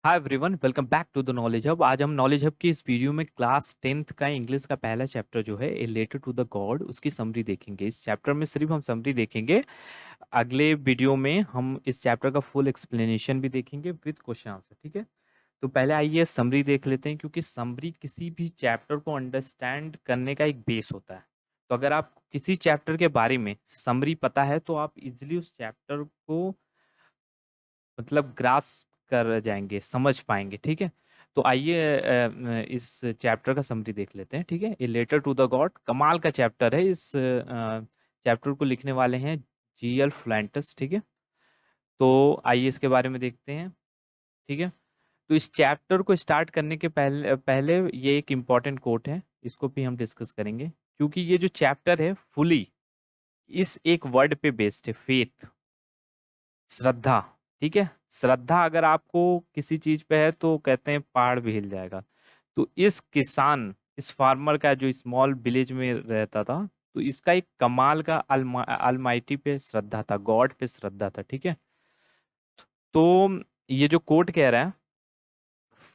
Hi everyone, welcome back to the knowledge hub. आज हम knowledge hub की इस वीडियो में क्लास 10th का इंग्लिश का पहला चैप्टर जो है a letter to the god उसकी समरी देखेंगे। इस चैप्टर में सिर्फ हम समरी देखेंगे। अगले वीडियो में हम इस चैप्टर का फुल एक्सप्लेनेशन भी देखेंगे विद क्वेश्चन आंसर। ठीक है, तो पहले आइए समरी देख लेते हैं, क्योंकि समरी किसी भी चैप्टर को अंडरस्टैंड करने का एक बेस होता है। तो अगर आप किसी चैप्टर के बारे में समरी पता है तो आप इजिली उस चैप्टर को मतलब ग्रास कर जाएंगे, समझ पाएंगे। ठीक है, तो आइए इस चैप्टर का समरी देख लेते हैं। ठीक है, a letter to the god कमाल का चैप्टर है। इस चैप्टर को लिखने वाले हैं जीएल फ्लैंटस। ठीक है, तो आइए इसके बारे में देखते हैं। ठीक है, तो इस चैप्टर को स्टार्ट करने के पहले पहले ये एक इम्पॉर्टेंट कोट है, इसको भी हम डिस्कस करेंगे, क्योंकि ये जो चैप्टर है फुली इस एक वर्ड पे बेस्ड है, फेथ, श्रद्धा। ठीक है, श्रद्धा अगर आपको किसी चीज पे है तो कहते हैं पहाड़ भी हिल जाएगा। तो इस किसान, इस फार्मर का जो स्मॉल विलेज में रहता था, तो इसका एक कमाल का अलमाइटी पे श्रद्धा था, गॉड पे श्रद्धा था। ठीक है, तो ये जो कोट कह रहा है,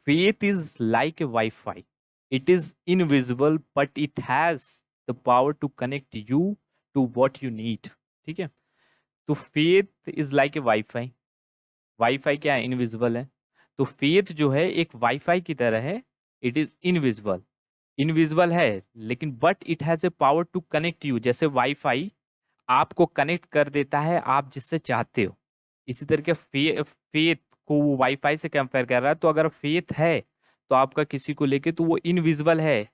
faith is like a wifi, it is invisible but it has the power to connect you to what you need. ठीक है, तो faith is like a wifi. Wifi क्या है? इनविजिबल है। तो फेथ जो है एक वाईफाई की तरह है। इट इज इनविजिबल, इनविजिबल है लेकिन but it has a power to connect you. जैसे वाईफाई आपको कनेक्ट कर देता है आप जिससे चाहते हो, इसी तरीके फेथ को वो वाईफाई से कंपेयर कर रहा है। तो अगर फेथ है तो आपका किसी को लेके, तो वो इनविजिबल है,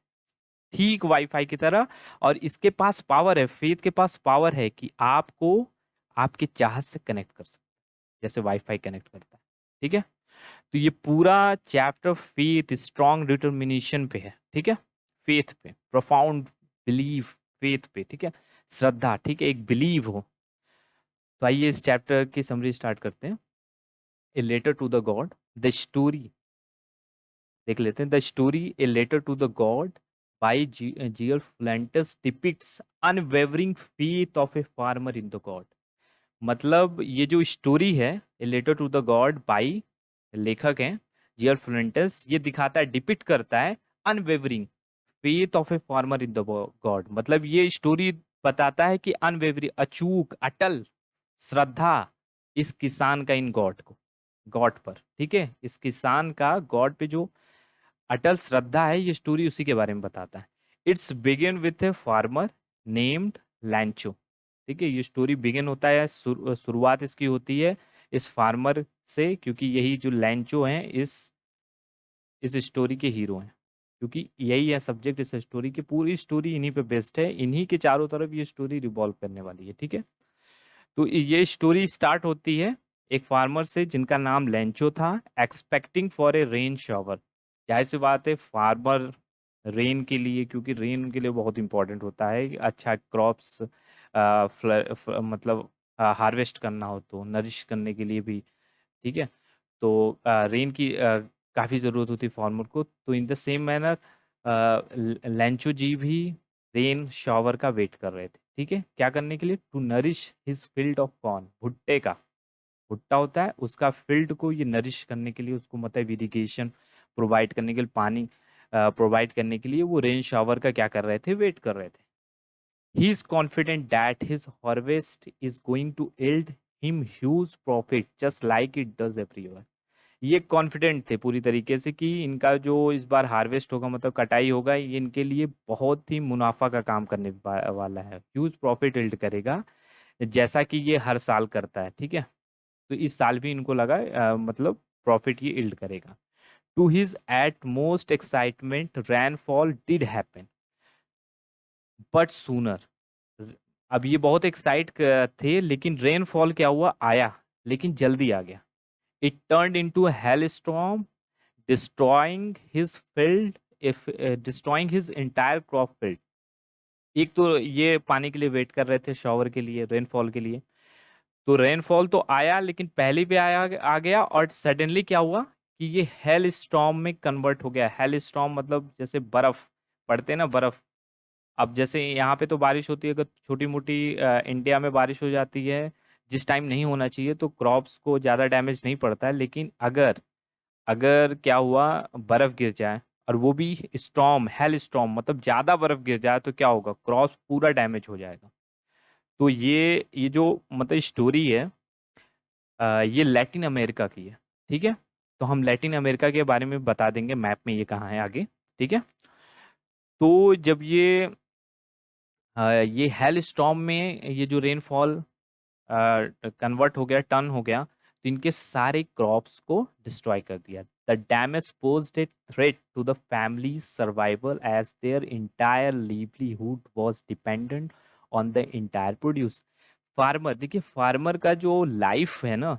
ठीक वाईफाई की तरह। और इसके पास पावर है, फेथ के पास पावर है कि आपको आपकी चाहत से कनेक्ट कर सकते, जैसे वाईफाई कनेक्ट करता है। ठीक है, तो ये पूरा चैप्टर फेथ, स्ट्रॉन्ग डिटर्मिनेशन पे है। ठीक है, फेथ पे, प्रोफाउंड बिलीफ, फेथ पे। ठीक है, श्रद्धा। ठीक है, एक बिलीव हो। तो आइए इस चैप्टर की समरी स्टार्ट करते हैं। A letter to the god, the story देख लेते हैं। The story a letter to the god by GL Fuentes depicts unwavering faith of a farmer in the god. मतलब ये जो स्टोरी है a letter to the god by, लेखक हैं GL फ्लोरेंटस, ये दिखाता है, डिपिक्ट करता है unwavering faith of a farmer in the god. मतलब ये स्टोरी बताता है कि अनवेवरिंग, अचूक, अटल श्रद्धा इस किसान का इन गॉड को, गॉड पर। ठीक है, इस किसान का गॉड पे जो अटल श्रद्धा है, ये स्टोरी उसी के बारे में बताता है। It's begin with a farmer named लैंचो। ठीक है, ये स्टोरी बिगिन होता है, शुरुआत इसकी होती है इस फार्मर से, क्योंकि यही जो लैंचो हैं इस स्टोरी के हीरो हैं, क्योंकि यही है सब्जेक्ट इस स्टोरी की। पूरी स्टोरी इन्हीं पे बेस्ड है, इन्हीं के चारों तरफ ये स्टोरी रिवॉल्व करने वाली है। ठीक है, तो ये स्टोरी स्टार्ट होती है एक फार्मर से जिनका नाम लेंचो था, expecting for a rain shower. जाहिर सी बात है, फार्मर रेन के लिए, क्योंकि रेन उनके लिए बहुत इंपॉर्टेंट होता है, अच्छा क्रॉप्स मतलब हार्वेस्ट करना हो तो नरिश करने के लिए भी। ठीक है, तो रेन की काफ़ी ज़रूरत होती है फार्मर को। तो in the same manner Lencho ji भी रेन शावर का वेट कर रहे थे। ठीक है, क्या करने के लिए? To nourish his field of corn, भुट्टे का, भुट्टा होता है उसका फील्ड को ये नरिश करने के लिए, उसको मतलब इरिगेशन प्रोवाइड करने के लिए, पानी प्रोवाइड करने के लिए वो रेन शावर का क्या कर रहे थे? वेट कर रहे थे। He is confident that his harvest is going to yield him huge profit just like it does every year. ये कॉन्फिडेंट थे पूरी तरीके से कि इनका जो इस बार हार्वेस्ट होगा, मतलब कटाई होगा, ये इनके लिए बहुत ही मुनाफा का काम करने वाला है, ह्यूज प्रॉफिट इल्ड करेगा, जैसा कि ये हर साल करता है। ठीक है, तो इस साल भी इनको लगा मतलब प्रॉफिट ये इल्ड करेगा। To his utmost excitement rainfall did happen but sooner. अब ये बहुत एक्साइट थे, लेकिन रेनफॉल क्या हुआ? आया, लेकिन जल्दी आ गया। It turned into a hailstorm destroying his field, if destroying his entire crop field। एक तो ये पानी के लिए वेट कर रहे थे, शॉवर के लिए, रेनफॉल के लिए। तो रेनफॉल तो आया, लेकिन पहले भी आ गया, और सडनली क्या हुआ कि ये हेल स्टॉर्म में कन्वर्ट हो गया। हेल स्टॉर्म मतलब जैसे बर्फ पड़ते हैं ना, बर्फ। अब जैसे यहाँ पे तो बारिश होती है, अगर छोटी मोटी इंडिया में बारिश हो जाती है जिस टाइम नहीं होना चाहिए, तो क्रॉप्स को ज़्यादा डैमेज नहीं पड़ता है। लेकिन अगर अगर क्या हुआ, बर्फ गिर जाए और वो भी स्टॉर्म, हेल स्टॉर्म, मतलब ज्यादा बर्फ गिर जाए तो क्या होगा, क्रॉस पूरा डैमेज हो जाएगा। तो ये जो मतलब स्टोरी है, ये लैटिन अमेरिका की है। ठीक है, तो हम लैटिन अमेरिका के बारे में बता देंगे मैप में ये कहाँ है आगे। ठीक है, तो जब ये हेल स्टॉर्म में ये जो रेनफॉल कन्वर्ट हो गया, टर्न हो गया, तो इनके सारे क्रॉप्स को डिस्ट्रॉय कर दिया। The damage posed a threat to the family survival as their entire livelihood was dependent on the entire produce. Farmer, देखिए फार्मर का जो लाइफ है ना,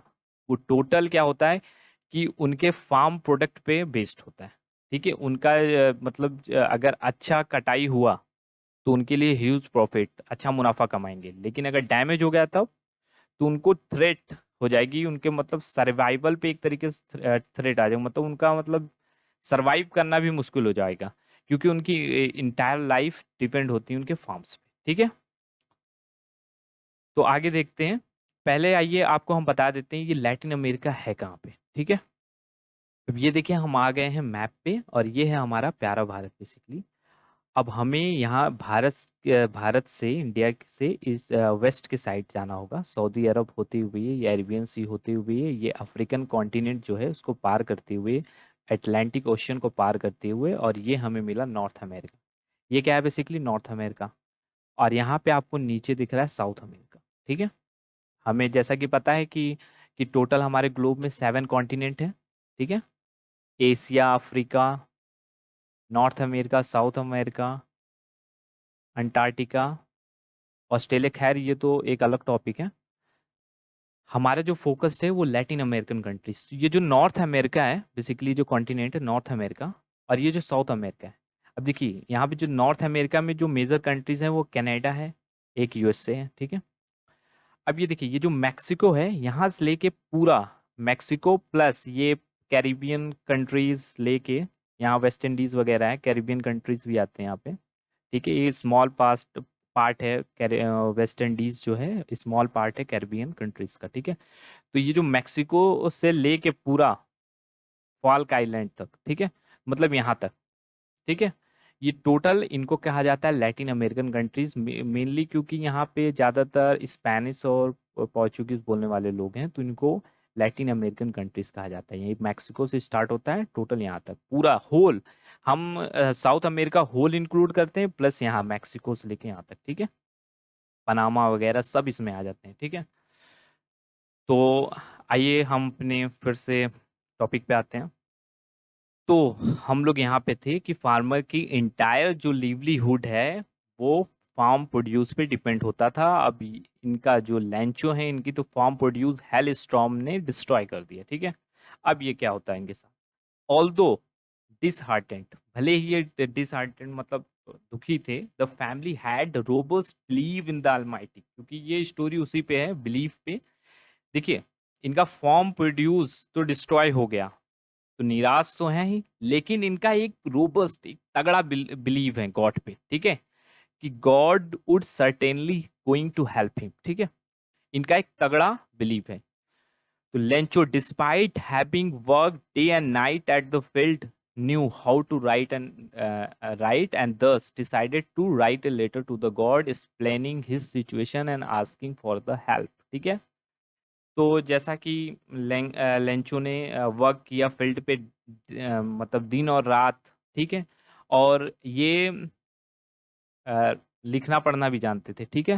वो टोटल क्या होता है कि उनके फार्म प्रोडक्ट पे बेस्ड होता है। ठीक है, उनका मतलब अगर अच्छा कटाई हुआ तो उनके लिए ह्यूज प्रॉफिट, अच्छा मुनाफा कमाएंगे, लेकिन अगर डैमेज हो गया तब तो उनको थ्रेट हो जाएगी, उनके मतलब सर्वाइवल पे एक तरीके से थ्रेट आ जाएगा, मतलब उनका मतलब सरवाइव करना भी मुश्किल हो जाएगा, क्योंकि उनकी इंटायर लाइफ डिपेंड होती है उनके फार्म्स पे। ठीक है, तो आगे देखते हैं। पहले आइए आपको हम बता देते हैं ये लैटिन अमेरिका है कहाँ पे। ठीक है, अब ये देखिए हम आ गए हैं मैप पे और ये है हमारा प्यारा भारत बेसिकली। अब हमें यहाँ भारत से, इंडिया से इस वेस्ट के साइड जाना होगा, सऊदी अरब होते हुए या अरेबियन सी होते हुए ये अफ्रीकन कॉन्टिनेंट जो है उसको पार करते हुए, अटलांटिक ओशियन को पार करते हुए, और ये हमें मिला नॉर्थ अमेरिका। ये क्या है बेसिकली, नॉर्थ अमेरिका। और यहाँ पे आपको नीचे दिख रहा है साउथ अमेरिका। ठीक है, हमें जैसा कि पता है कि टोटल हमारे ग्लोब में 7 कॉन्टिनेंट है। ठीक है, Asia, Africa, north America, south America, Antarctica, Australia. खैर ये तो एक अलग टॉपिक है। हमारा जो फोकस्ड है वो लैटिन अमेरिकन कंट्रीज। ये जो नॉर्थ अमेरिका है बेसिकली, जो कॉन्टिनेंट है नॉर्थ अमेरिका, और ये जो साउथ अमेरिका है। अब देखिए यहाँ पे जो नॉर्थ अमेरिका में जो मेजर कंट्रीज हैं वो कनाडा है, एक यूएसए है। ठीक है, अब ये देखिए ये जो मैक्सिको है, यहाँ से लेके पूरा मैक्सिको प्लस ये कैरिबियन कंट्रीज लेके, यहाँ वेस्ट इंडीज वगैरह है, कैरिबियन कंट्रीज भी आते हैं यहाँ पे। ठीक है, ये स्मॉल पास्ट पार्ट है, वेस्ट इंडीज जो है स्मॉल पार्ट है कैरिबियन कंट्रीज का। ठीक है, तो ये जो मैक्सिको से लेके पूरा फॉल्क आइलैंड तक, ठीक है, मतलब यहाँ तक। ठीक है, ये टोटल इनको कहा जाता है लैटिन अमेरिकन कंट्रीज, मेनली क्योंकि यहाँ पे ज़्यादातर स्पेनिश और पोर्चुगीज बोलने वाले लोग हैं, तो इनको लैटिन अमेरिकन कंट्रीज कहा जाता है। ये मैक्सिको से स्टार्ट होता है टोटल यहाँ तक पूरा होल, हम साउथ अमेरिका होल इंक्लूड करते हैं, प्लस यहाँ मैक्सिको से लेके यहाँ तक। ठीक है, पनामा वगैरह सब इसमें आ जाते हैं। ठीक है, तो आइए हम अपने फिर से टॉपिक पे आते हैं। तो हम लोग यहाँ पे थे कि फार्मर की इंटायर जो लिवलीहुड है वो फार्म प्रोड्यूस पे डिपेंड होता था। अब इनका जो लैंचो है, इनकी तो फार्म प्रोड्यूस हेल स्टॉर्म ने डिस्ट्रॉय कर दिया। ठीक है, अब ये क्या होता है इनके साथ, ऑल्दो डिसहार्टेंड, भले ही ये डिसहार्टेंड मतलब दुखी थे, the family had robust believe in the Almighty, क्योंकि ये स्टोरी उसी पे है, बिलीफ पे। देखिए इनका फॉर्म प्रोड्यूस तो डिस्ट्रॉय हो गया, तो निराश तो है ही, लेकिन इनका एक रोबस्ट, एक तगड़ा बिलीव है गॉड पे। ठीक है, कि God would certainly going to help him. ठीक है, इनका एक तगड़ा बिलीव है। तो Lencho despite having work day and night at the field knew how to write and thus decided to write a letter to the god explaining his situation and asking for the help। ठीक है, तो जैसा कि Lencho ने work किया field पे, मतलब दिन और रात। ठीक है, और ये लिखना पढ़ना भी जानते थे। ठीक है,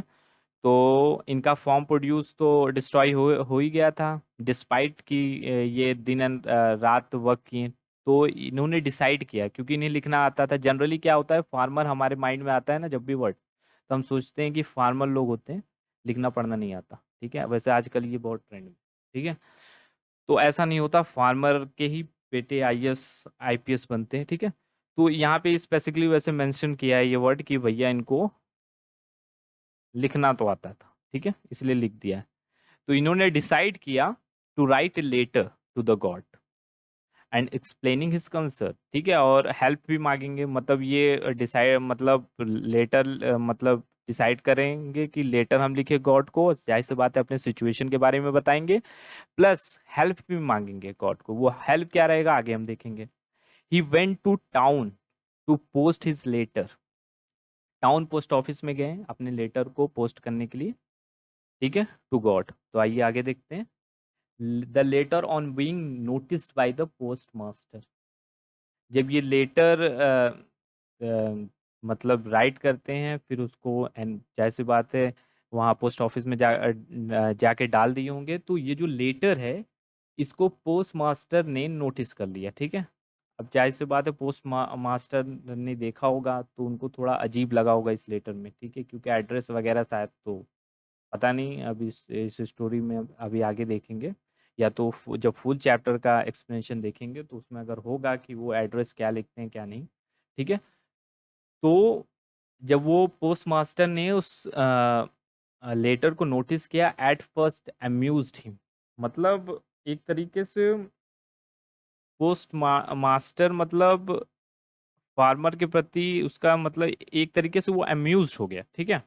तो इनका फॉर्म प्रोड्यूस तो डिस्ट्रॉय हो ही गया था, डिस्पाइट कि ये दिन एंड रात वर्क किए। तो इन्होंने डिसाइड किया, क्योंकि इन्हें लिखना आता था। जनरली क्या होता है, फार्मर हमारे माइंड में आता है ना जब भी वर्ड, तो हम सोचते हैं कि फार्मर लोग होते हैं, लिखना पढ़ना नहीं आता। ठीक है, वैसे आजकल ये बहुत ट्रेंड में। ठीक है, तो ऐसा नहीं होता, फार्मर के ही बेटे आईएएस आईपीएस बनते हैं। ठीक है, तो यहाँ पे स्पेसिफिकली वैसे मेंशन किया है ये वर्ड कि भैया इनको लिखना तो आता था। ठीक है, इसलिए लिख दिया है। तो इन्होंने डिसाइड किया to write a letter to the God and explaining his concern. ठीक है, और हेल्प भी मांगेंगे, मतलब ये डिसाइड, मतलब लेटर मतलब डिसाइड करेंगे कि लेटर हम लिखे गॉड को, जाहिर सी बात है अपने सिचुएशन के बारे में बताएंगे, प्लस हेल्प भी मांगेंगे गॉड को। वो हेल्प क्या रहेगा आगे हम देखेंगे। He went to town to post his letter. Town post office में गए अपने लेटर को पोस्ट करने के लिए, ठीक है, टू गॉड। तो आइए आगे देखते हैं। The later on being noticed by the post master. जब ये लेटर मतलब राइट करते हैं, फिर उसको एंड जैसी बात है वहाँ पोस्ट ऑफिस में जाके डाल दिए होंगे, तो ये जो लेटर है इसको पोस्ट मास्टर ने नोटिस कर लिया, ठीक है। अब जाहिर सी बात है पोस्ट मास्टर ने देखा होगा तो उनको थोड़ा अजीब लगा होगा इस लेटर में, ठीक है, क्योंकि एड्रेस वगैरह शायद तो पता नहीं, अभी इस स्टोरी में अभी आगे देखेंगे, या तो जब फुल चैप्टर का एक्सप्लेनेशन देखेंगे तो उसमें अगर होगा कि वो एड्रेस क्या लिखते हैं क्या नहीं, ठीक है। तो जब वो पोस्ट मास्टर ने उस लेटर को नोटिस किया, एट फर्स्ट अम्यूज्ड हिम, मतलब एक तरीके से पोस्ट मास्टर मतलब फार्मर के प्रति उसका मतलब एक तरीके से वो अम्यूज्ड हो गया, ठीक है,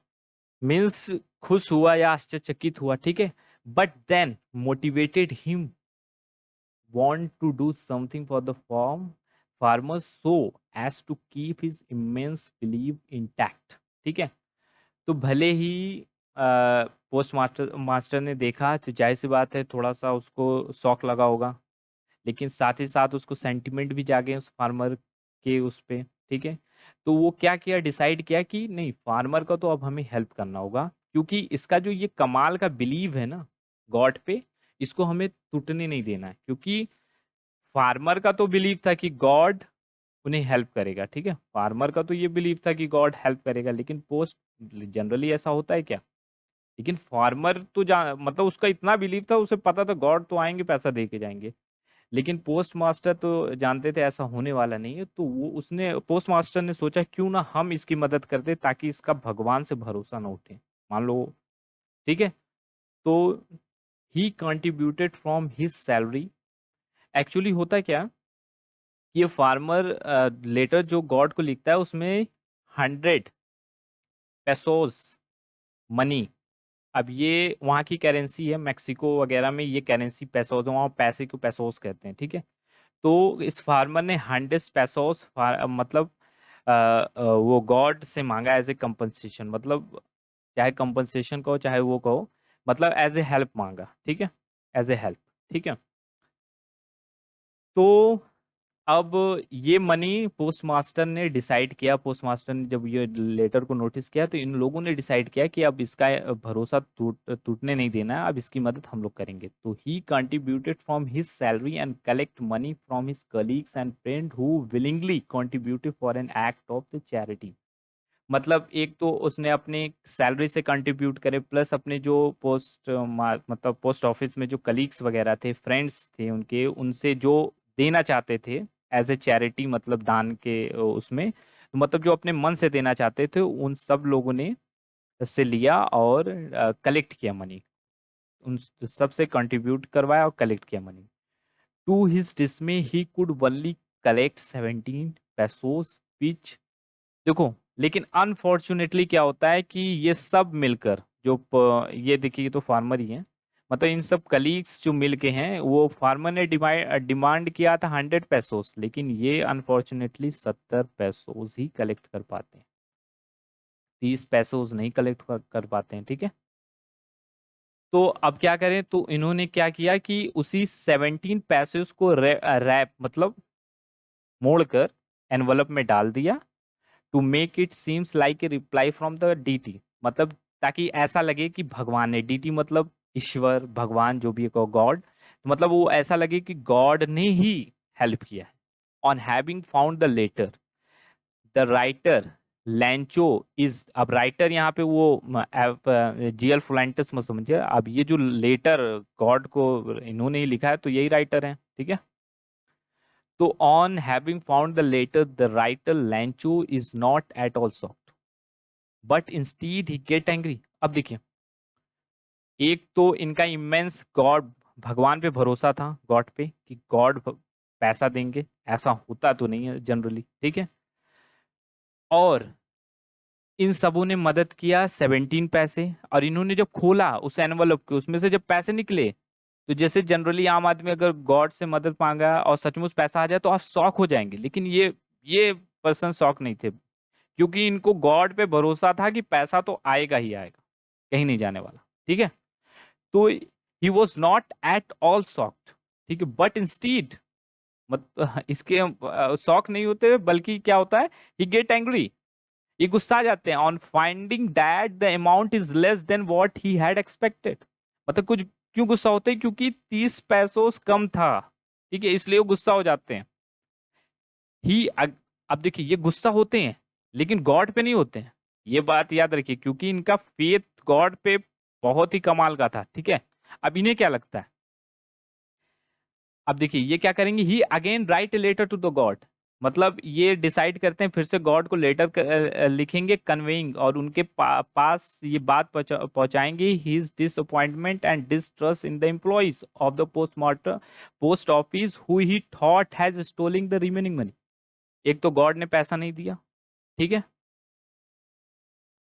मीन्स खुश हुआ या आश्चर्यचकित हुआ, ठीक है। But then motivated him want to do something for the farmers so as to keep his immense belief intact, ठीक है। तो भले ही पोस्ट मास्टर ने देखा तो जाहिर सी बात है थोड़ा सा उसको शौक लगा होगा, लेकिन साथ ही साथ उसको सेंटिमेंट भी जागे उस फार्मर के उस पे, ठीक है। तो वो क्या किया, डिसाइड किया कि नहीं, फार्मर का तो अब हमें हेल्प करना होगा, क्योंकि इसका जो ये कमाल का बिलीव है ना गॉड पे, इसको हमें टूटने नहीं देना है। क्योंकि फार्मर का तो बिलीव था कि गॉड उन्हें हेल्प करेगा, ठीक है, फार्मर का तो ये बिलीव था कि गॉड हेल्प करेगा, लेकिन पोस्ट जनरली ऐसा होता है क्या? लेकिन फार्मर तो मतलब उसका इतना बिलीव था, उसे पता था गॉड तो आएंगे पैसा दे के जाएंगे, लेकिन पोस्ट मास्टर तो जानते थे ऐसा होने वाला नहीं है। तो वो उसने पोस्ट मास्टर ने सोचा क्यों ना हम इसकी मदद कर दे ताकि इसका भगवान से भरोसा ना उठे, मान लो, ठीक है। तो he contributed from his salary. Actually होता क्या, ये फार्मर लेटर जो गॉड को लिखता है उसमें 100 पेसोस मनी, अब ये वहाँ की करेंसी है, मेक्सिको वगैरह में ये करेंसी पेसोस, वहाँ पैसे को पेसोस कहते हैं, ठीक है। तो इस फार्मर ने 100 पेसोस मतलब वो गॉड से मांगा एज ए कंपनसेशन, मतलब चाहे कंपनसेशन कहो चाहे वो कहो, मतलब एज ए हेल्प मांगा, ठीक है, एज ए हेल्प, ठीक है। तो अब ये मनी पोस्ट मास्टर ने डिसाइड किया, पोस्ट मास्टर ने जब ये लेटर को नोटिस किया तो इन लोगों ने डिसाइड किया कि अब इसका भरोसा टूटने नहीं देना है, अब इसकी मदद हम लोग करेंगे। तो he contributed from his salary and collect money from his colleagues and friend who willingly contributed for an act of the charity. मतलब एक तो उसने अपने सैलरी से कंट्रीब्यूट करे, प्लस अपने जो मतलब पोस्ट ऑफिस में जो कलीग्स वगैरह थे, फ्रेंड्स थे उनके, उनसे जो देना चाहते थे एज ए चैरिटी, मतलब दान के उसमें, तो मतलब जो अपने मन से देना चाहते थे उन सब लोगों ने से लिया और कलेक्ट किया मनी, उन सब से कंट्रीब्यूट करवाया और कलेक्ट किया money. To his dismay he could only collect 17 pesos which, देखो, लेकिन अनफॉर्चुनेटली क्या होता है कि ये सब मिलकर जो ये देखिए ये तो फार्मर ही है, मतलब इन सब कलीग्स जो मिल के हैं, वो फार्मर ने डिमांड किया था 100 पेसोस, लेकिन ये अनफॉर्चुनेटली 70 पेसोस ही कलेक्ट कर पाते हैं, 30 पेसोस नहीं कलेक्ट कर पाते हैं, ठीक है। तो अब क्या करें, तो इन्होंने क्या किया कि उसी 17 पेसोस को रैप मतलब मोड़कर एनवलप में डाल दिया, to make it seems like a reply from the deity, मतलब ताकि ऐसा लगे कि भगवान ने, डीटी मतलब ईश्वर भगवान जो भी है गॉड, तो मतलब वो ऐसा लगे कि गॉड ने ही हेल्प किया है। On having found the letter the writer Lencho is, अब राइटर यहाँ पे वो जीएल फ्लैंटस मत समझिए, अब ये जो लेटर गॉड को इन्होंने ही लिखा है तो यही राइटर है, ठीक है। तो on having found the letter the writer Lencho is not at all soft but instead he get angry. अब देखिए, एक तो इनका इमेंस गॉड, भगवान पे भरोसा था, गॉड पे कि गॉड पैसा देंगे, ऐसा होता तो नहीं है जनरली, ठीक है। और इन सबों ने मदद किया 17 पैसे, और इन्होंने जब खोला उस एनवलप के, उसमें से जब पैसे निकले, तो जैसे जनरली आम आदमी अगर गॉड से मदद मांगा और सचमुच पैसा आ जाए तो आप शॉक हो जाएंगे, लेकिन ये पर्सन शॉक नहीं थे, क्योंकि इनको गॉड पे भरोसा था कि पैसा तो आएगा ही आएगा, कहीं नहीं जाने वाला। ठीक है, तो he was not at all shocked. ठीक है, बट इंस्टीड, मत इसके शॉक नहीं होते, बल्कि क्या होता है, ही गेट एंग्री, ये गुस्सा आ जाते हैं, on finding that the amount is less than what he had expected. मतलब कुछ क्यों गुस्सा होते हैं, क्योंकि 30 पैसों कम था। ठीक है, इसलिए वो गुस्सा हो जाते हैं। ही अब देखिए, ये गुस्सा होते हैं लेकिन गॉड पे नहीं होते हैं, ये बात याद रखिए, क्योंकि इनका फेथ गॉड पे बहुत ही कमाल का था। ठीक है, अब इन्हें क्या लगता है, अब देखिए ये क्या करेंगे, he again write a letter to the god, मतलब ये डिसाइड करते हैं फिर से गॉड को लेटर लिखेंगे कन्वेइंग, और उनके पास ये बात पहुंचाएंगे his disappointment and distrust in the employees of the post office who he thought has strolling the remaining money. एक तो गॉड ने पैसा नहीं दिया, ठीक है,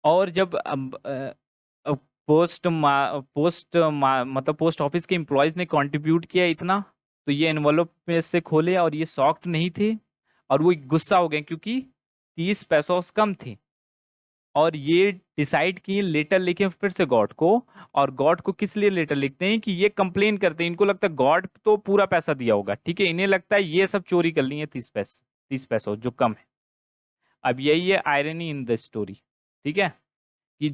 और जब मतलब पोस्ट ऑफिस के एम्प्लॉयज ने कंट्रीब्यूट किया इतना, तो ये एनवलप में से खोले और ये सॉक्ड नहीं थे, और वो गुस्सा हो गए क्योंकि 30 पैसों से कम थे, और ये डिसाइड किए लेटर लिखे फिर से गॉड को। और गॉड को किस लिए लेटर लिखते हैं, कि ये कंप्लेन करते हैं, इनको लगता है गॉड तो पूरा पैसा दिया होगा, ठीक है, इन्हें लगता है ये सब चोरी कर ली है 30 पैसों जो कम है। अब यही है आयरनी इन द स्टोरी, ठीक है, कि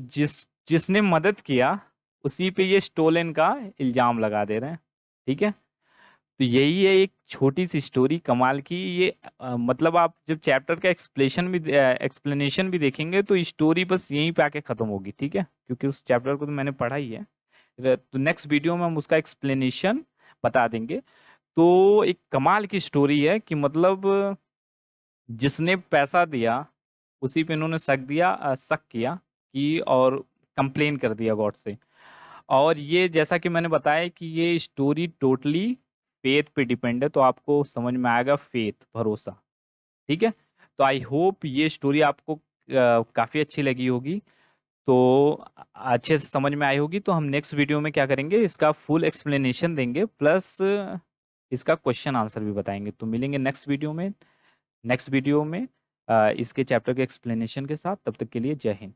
जिसने मदद किया उसी पे ये स्टोलन का इल्जाम लगा दे रहे हैं। ठीक है, तो यही है एक छोटी सी स्टोरी कमाल की। ये मतलब आप जब चैप्टर का एक्सप्लेनेशन भी देखेंगे तो स्टोरी बस यहीं पे आके खत्म होगी। ठीक है, क्योंकि उस चैप्टर को तो मैंने पढ़ा ही है, तो नेक्स्ट वीडियो में हम उसका एक्सप्लेनेशन बता देंगे। तो एक कमाल की स्टोरी है कि मतलब जिसने पैसा दिया उसी पे इन्होंने शक किया कि, और कंप्लेन कर दिया गॉड से। और ये जैसा कि मैंने बताया कि ये स्टोरी टोटली फेथ पे डिपेंड है, तो आपको समझ में आएगा फेथ, भरोसा। ठीक है, तो आई होप ये स्टोरी आपको काफ़ी अच्छी लगी होगी, तो अच्छे से समझ में आई होगी। तो हम नेक्स्ट वीडियो में क्या करेंगे, इसका फुल एक्सप्लेनेशन देंगे, प्लस इसका क्वेश्चन आंसर भी बताएंगे। तो मिलेंगे नेक्स्ट वीडियो में इसके चैप्टर के एक्सप्लेनेशन के साथ। तब तक के लिए जय हिंद।